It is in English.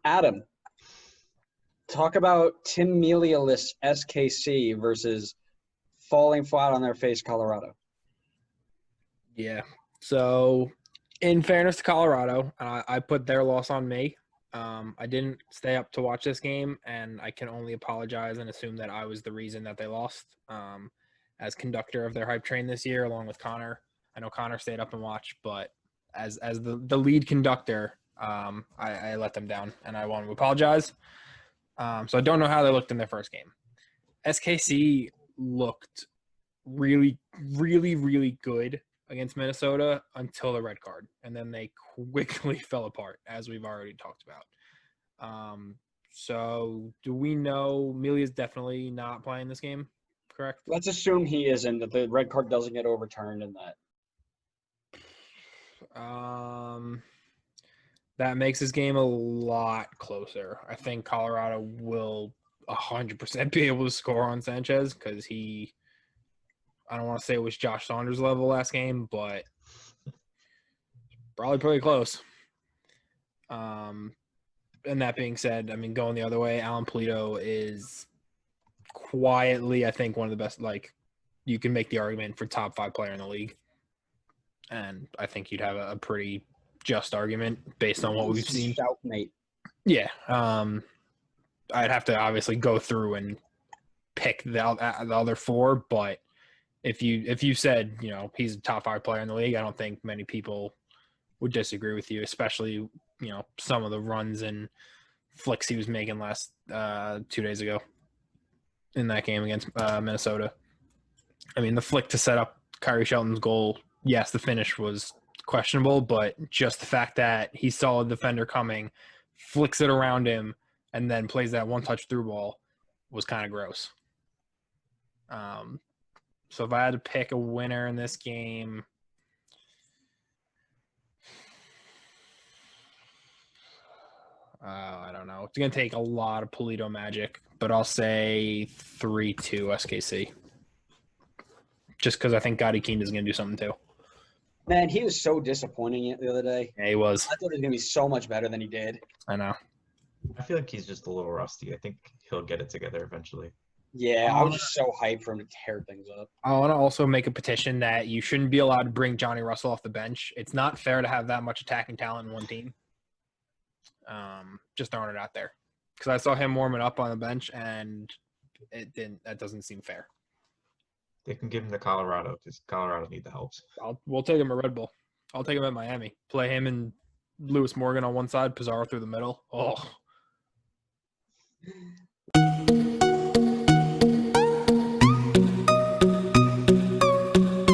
Adam, talk about Tim Mealy-less SKC versus falling flat on their face Colorado. Yeah. So, in fairness to Colorado, I put their loss on me. I didn't stay up to watch this game, and I can only apologize and assume that I was the reason that they lost. As conductor of their hype train this year, along with Connor. I know Connor stayed up and watched, but as the lead conductor, I let them down, and I want to apologize. So I don't know how they looked in their first game. SKC looked really, really, really good against Minnesota until the red card, and then they quickly fell apart, as we've already talked about. So do we know Mealy is definitely not playing this game, correct? Let's assume he isn't, that the red card doesn't get overturned and that. That makes this game a lot closer. I think Colorado will 100% be able to score on Sanchez because I don't want to say it was Josh Saunders level last game, but probably pretty close. And that being said, I mean, going the other way, Alan Polito is quietly, I think, one of the best. Like, you can make the argument for top 5 player in the league. And I think you'd have a pretty just argument based on what we've seen. Shout, mate. Yeah. I'd have to obviously go through and pick the other 4, but if you said, he's a top 5 player in the league, I don't think many people would disagree with you, especially, some of the runs and flicks he was making last 2 days ago in that game against Minnesota. I mean, the flick to set up Kyrie Shelton's goal, yes, the finish was questionable, but just the fact that he saw a defender coming, flicks it around him, and then plays that one-touch through ball was kind of gross. So if I had to pick a winner in this game, I don't know. It's going to take a lot of Polito magic, but I'll say 3-2 SKC. Just because I think Gotti Keene is going to do something too. Man, he was so disappointing the other day. Yeah, he was. I thought he was going to be so much better than he did. I know. I feel like he's just a little rusty. I think he'll get it together eventually. Yeah, I was just so hyped for him to tear things up. I want to also make a petition that you shouldn't be allowed to bring Johnny Russell off the bench. It's not fair to have that much attacking talent in one team. Just throwing it out there. Because I saw him warming up on the bench, and that doesn't seem fair. They can give him to Colorado because Colorado need the helps. We'll take him at Red Bull. I'll take him at Miami. Play him and Lewis Morgan on one side, Pizarro through the middle. Oh,